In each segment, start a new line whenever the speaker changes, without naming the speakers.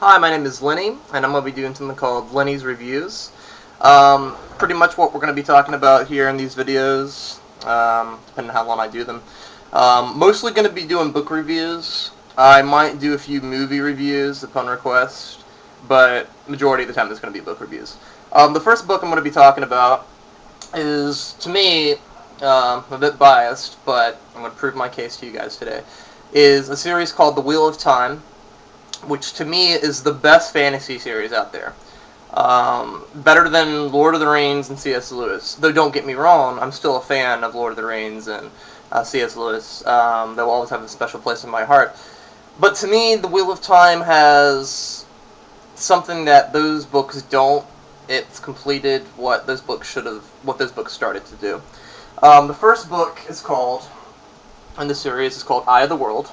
Hi, my name is Lenny, and I'm going to be doing something called Lenny's Reviews. Pretty much what we're going to be talking about here in these videos, depending on how long I do them. Mostly going to be doing book reviews. I might do a few movie reviews upon request, but majority of the time there's going to be book reviews. The first book I'm going to be talking about is, to me, a bit biased, but I'm going to prove my case to you guys today, is a series called The Wheel of Time, which to me is the best fantasy series out there. Better than Lord of the Rings and C.S. Lewis. Though don't get me wrong, I'm still a fan of Lord of the Rings and C.S. Lewis. They'll always have a special place in my heart. But to me, The Wheel of Time has something that those books don't. It's completed what those books started to do. The first book is called, in the series, is called Eye of the World.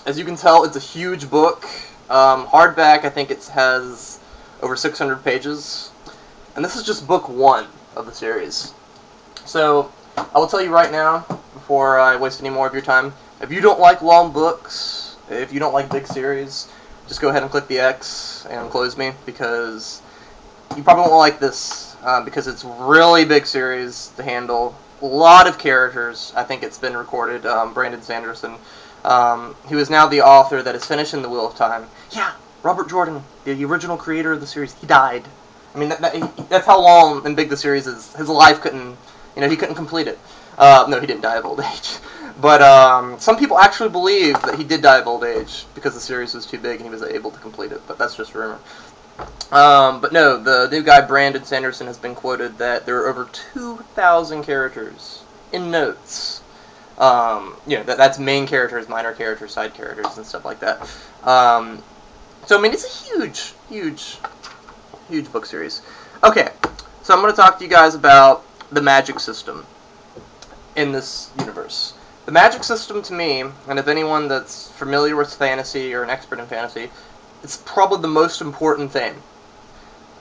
As you can tell, it's a huge book. Hardback, I think it has over 600 pages. And this is just book one of the series. So, I will tell you right now, before I waste any more of your time, if you don't like long books, if you don't like big series, just go ahead and click the X and close me, because you probably won't like this, because it's really big series to handle. A lot of characters. I think it's been recorded. Brandon Sanderson. He was now the author that is finishing The Wheel of Time. Yeah, Robert Jordan, the original creator of the series, he died. I mean, that's how long and big the series is. His life couldn't, he couldn't complete it. No, he didn't die of old age. But some people actually believe that he did die of old age because the series was too big and he was able to complete it. But that's just rumor. But no, the new guy, Brandon Sanderson, has been quoted that there are over 2,000 characters in notes. That's main characters, minor characters, side characters, and stuff like that. So, I mean, it's a huge book series. Okay, so I'm going to talk to you guys about the magic system in this universe. The magic system, to me, and if anyone that's familiar with fantasy or an expert in fantasy, it's probably the most important thing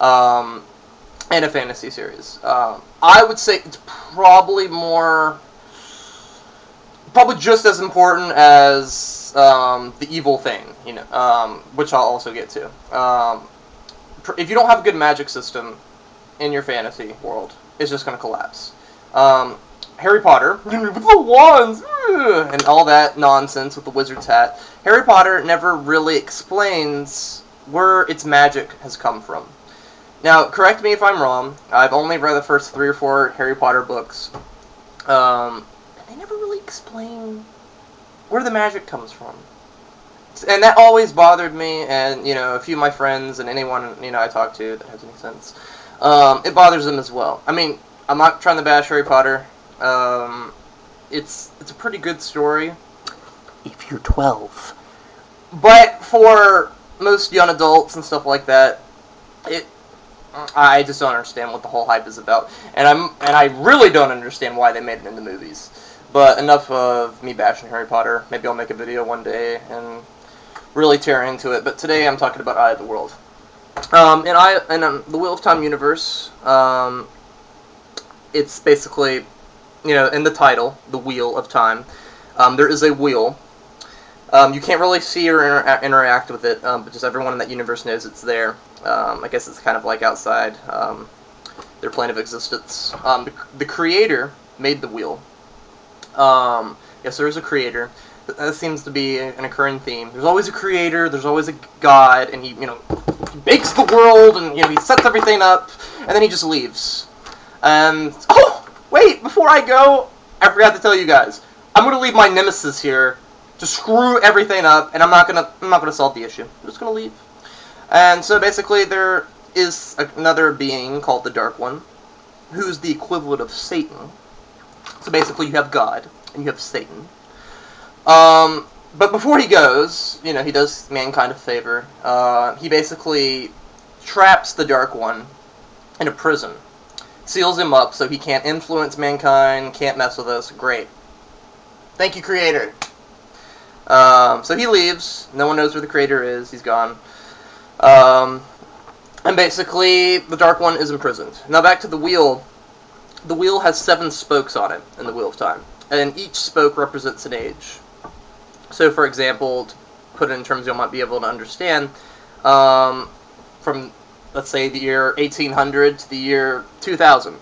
in a fantasy series. I would say it's probably just as important as the evil thing, which I'll also get to. If you don't have a good magic system in your fantasy world, it's just going to collapse. Harry Potter, with the wands, and all that nonsense with the wizard's hat. Harry Potter never really explains where its magic has come from. Now, correct me if I'm wrong. I've only read the first 3 or 4 Harry Potter books. They never really explain where the magic comes from. And that always bothered me, and, a few of my friends and anyone, I talk to that has any sense, it bothers them as well. I mean, I'm not trying to bash Harry Potter. It's a pretty good story if you're 12. But for most young adults and stuff like that, I just don't understand what the whole hype is about. And I really don't understand why they made it into movies. But enough of me bashing Harry Potter. Maybe I'll make a video one day and really tear into it. But today I'm talking about Eye of the World. In the Wheel of Time universe, it's basically, in the title, The Wheel of Time, there is a wheel. You can't really see or interact with it, but just everyone in that universe knows it's there. I guess it's kind of like outside their plane of existence. The creator made the wheel. Yes, there is a creator. That seems to be an occurring theme. There's always a creator, there's always a god, and he makes the world, and, he sets everything up, and then he just leaves. And, oh, wait, before I go, I forgot to tell you guys. I'm going to leave my nemesis here to screw everything up, and I'm not gonna solve the issue. I'm just gonna leave. And so basically, there is another being called the Dark One, who's the equivalent of Satan. So basically, you have God and you have Satan. But before he goes, he does mankind a favor. He basically traps the Dark One in a prison, seals him up so he can't influence mankind, can't mess with us. Great. Thank you, Creator. So he leaves. No one knows where the creator is. He's gone. And basically, the Dark One is imprisoned. Now back to the wheel. The wheel has 7 spokes on it in the Wheel of Time. And each spoke represents an age. So, for example, put it in terms you might be able to understand, from, let's say, the year 1800 to the year 2000,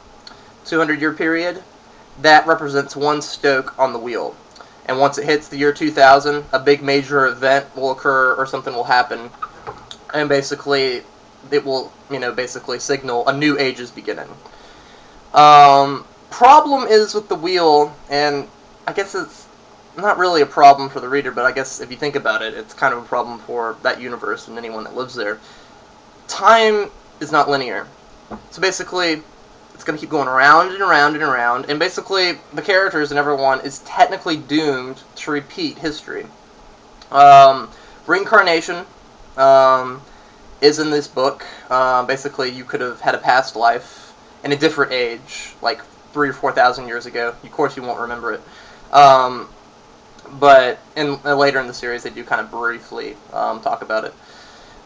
200-year period, that represents one stoke on the wheel. And once it hits the year 2000, a big major event will occur or something will happen, and basically it will, basically signal a new age is beginning. Problem is with the wheel, and I guess it's not really a problem for the reader, but I guess if you think about it, it's kind of a problem for that universe and anyone that lives there. Time is not linear. So basically, it's going to keep going around and around and around, and basically the characters and everyone is technically doomed to repeat history. Reincarnation is in this book. Basically, you could have had a past life in a different age, like 3,000 or 4,000 years ago. Of course, you won't remember it. But later in the series, they do kind of briefly talk about it.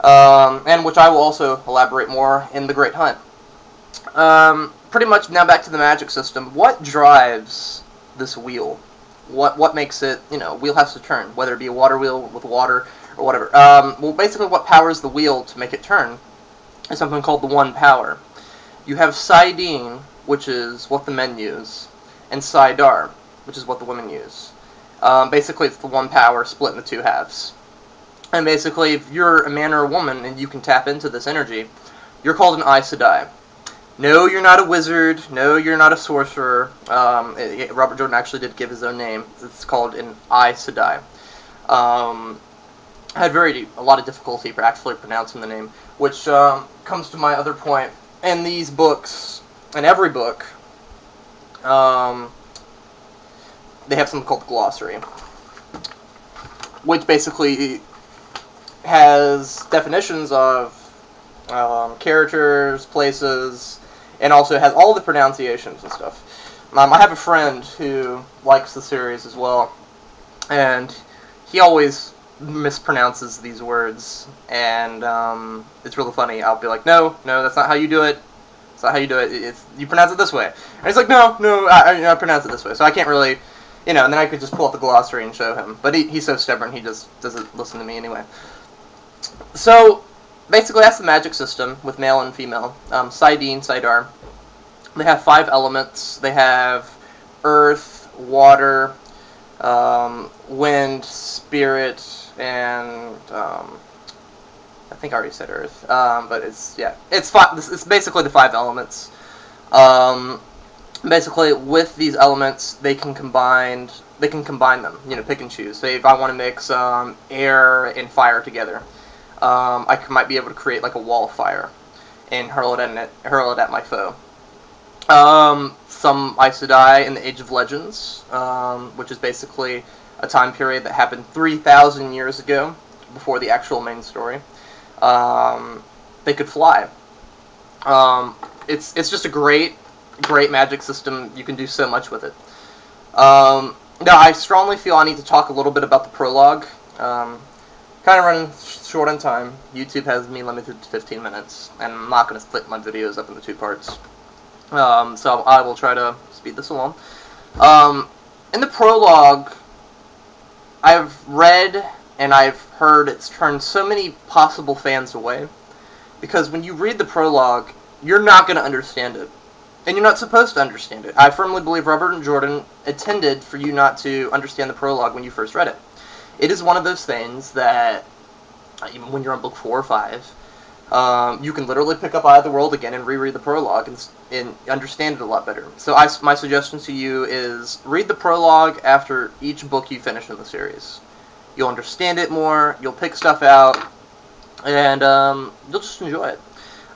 And which I will also elaborate more in The Great Hunt. Pretty much now back to the magic system. What drives this wheel? What makes it, wheel has to turn, whether it be a water wheel with water or whatever. Well, basically what powers the wheel to make it turn is something called the one power. You have Sidene, which is what the men use, and Sidar, which is what the women use. Basically it's the one power split into two halves. And basically if you're a man or a woman and you can tap into this energy, you're called an Aes Sedai. No, you're not a wizard. No, you're not a sorcerer. Robert Jordan actually did give his own name. It's called an Aes Sedai. I had a lot of difficulty for actually pronouncing the name, which comes to my other point. In these books, in every book, they have something called the glossary, which basically has definitions of characters, places, and also has all the pronunciations and stuff. I have a friend who likes the series as well, and he always mispronounces these words, and it's really funny. I'll be like, no, that's not how you do it. It's not how you do it. You pronounce it this way. And he's like, no, I pronounce it this way. So I can't really, and then I could just pull up the glossary and show him. But he's so stubborn, he just doesn't listen to me anyway. So basically, that's the magic system with male and female. Sidene, Sidar. They have 5 elements. They have earth, water, wind, spirit, and I think I already said earth. But it's basically the 5 elements. Basically, with these elements, they can combine them. Pick and choose. Say if I want to mix air and fire together. I might be able to create like a wall of fire and hurl it at my foe. Some Aes Sedai in the Age of Legends, which is basically a time period that happened 3,000 years ago, before the actual main story. They could fly. It's just a great magic system. You can do so much with it. Now, I strongly feel I need to talk a little bit about the prologue. Kind of running short on time. YouTube has me limited to 15 minutes, and I'm not going to split my videos up into 2 parts. So I will try to speed this along. In the prologue, I've read and I've heard it's turned so many possible fans away, because when you read the prologue, you're not going to understand it. And you're not supposed to understand it. I firmly believe Robert and Jordan intended for you not to understand the prologue when you first read it. It is one of those things that, even when you're on book 4 or 5, you can literally pick up Eye of the World again and reread the prologue and understand it a lot better. So my suggestion to you is read the prologue after each book you finish in the series. You'll understand it more, you'll pick stuff out, and you'll just enjoy it.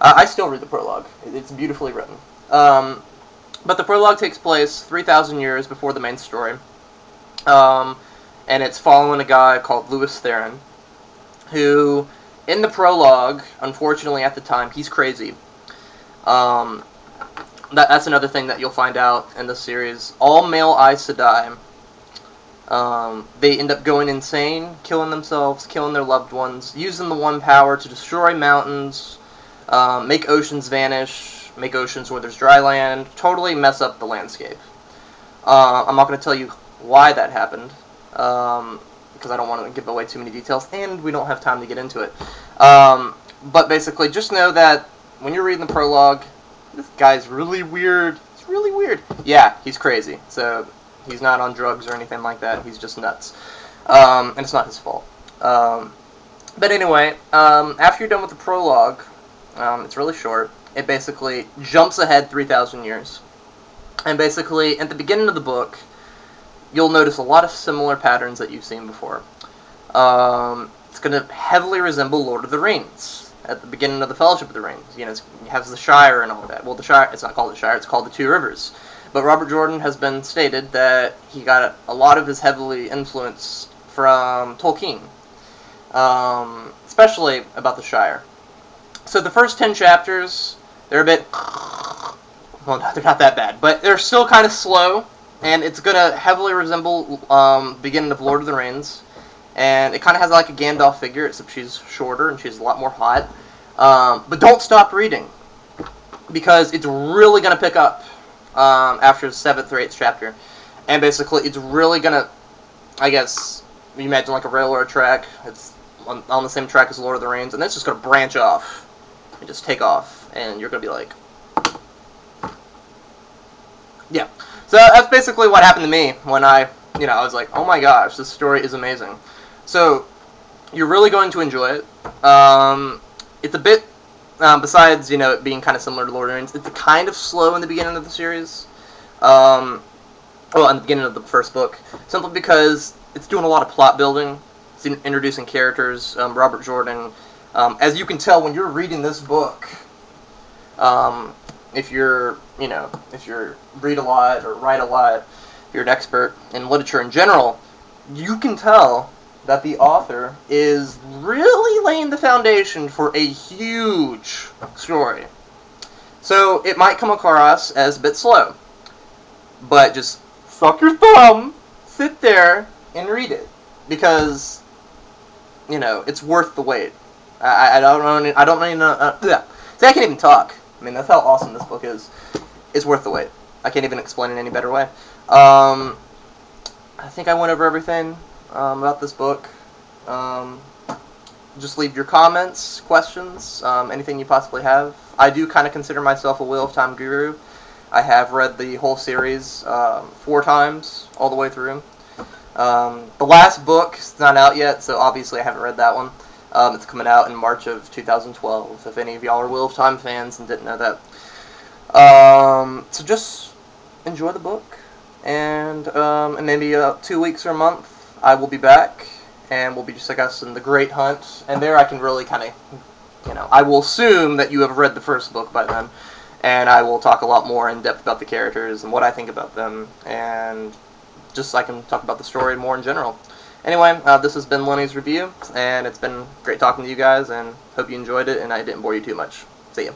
I still read the prologue. It's beautifully written. But the prologue takes place 3,000 years before the main story. And it's following a guy called Lewis Theron, who, in the prologue, unfortunately at the time, he's crazy. That's another thing that you'll find out in the series. All male Aes Sedai, they end up going insane, killing themselves, killing their loved ones, using the one power to destroy mountains, make oceans vanish, make oceans where there's dry land, totally mess up the landscape. I'm not going to tell you why that happened. because I don't want to give away too many details, and we don't have time to get into it. But basically, just know that when you're reading the prologue, this guy's really weird. He's really weird. Yeah, he's crazy. So he's not on drugs or anything like that. He's just nuts. And it's not his fault. But anyway, after you're done with the prologue, it's really short. It basically jumps ahead 3,000 years. And basically, at the beginning of the book, you'll notice a lot of similar patterns that you've seen before. It's going to heavily resemble Lord of the Rings. At the beginning of the Fellowship of the Rings, you know, it has the Shire and all that. Well, the Shire, it's not called the Shire, it's called the Two Rivers. But Robert Jordan has been stated that he got a lot of his heavily influence from Tolkien, especially about the Shire. So the first 10 chapters, they're a bit, well, no, they're not that bad, but they're still kind of slow, and it's going to heavily resemble beginning of Lord of the Rings. And it kind of has like a Gandalf figure, except she's shorter and she's a lot more hot. But don't stop reading, because it's really going to pick up after the 7th or 8th chapter. And basically, it's really going to, I guess, you imagine like a railroad track. It's on the same track as Lord of the Rings, and it's just going to branch off and just take off. And you're going to be like, yeah. So that's basically what happened to me when I was like, oh my gosh, this story is amazing. So, you're really going to enjoy it. It's a bit, besides, it being kind of similar to Lord of the Rings, it's kind of slow in the beginning of the series. Well, in the beginning of the first book. Simply because it's doing a lot of plot building. It's introducing characters. Robert Jordan, as you can tell when you're reading this book, if you read a lot or write a lot, if you're an expert in literature in general, you can tell that the author is really laying the foundation for a huge story. So it might come across as a bit slow, but just suck your thumb, sit there, and read it, because it's worth the wait. I don't even know. See, I can't even talk. I mean, that's how awesome this book is. It's worth the wait. I can't even explain it any better way. I think I went over everything about this book. Just leave your comments, questions, anything you possibly have. I do kind of consider myself a Wheel of Time guru. I have read the whole series 4 times, all the way through. The last book is not out yet, so obviously I haven't read that one. It's coming out in March of 2012, if any of y'all are Wheel of Time fans and didn't know that. So just enjoy the book, and in maybe 2 weeks or a month, I will be back, and we'll be discussing The Great Hunt, and there I can really kind of, I will assume that you have read the first book by then, and I will talk a lot more in depth about the characters and what I think about them, and just I can talk about the story more in general. Anyway, this has been Lenny's review, and it's been great talking to you guys, and hope you enjoyed it, and I didn't bore you too much. See ya.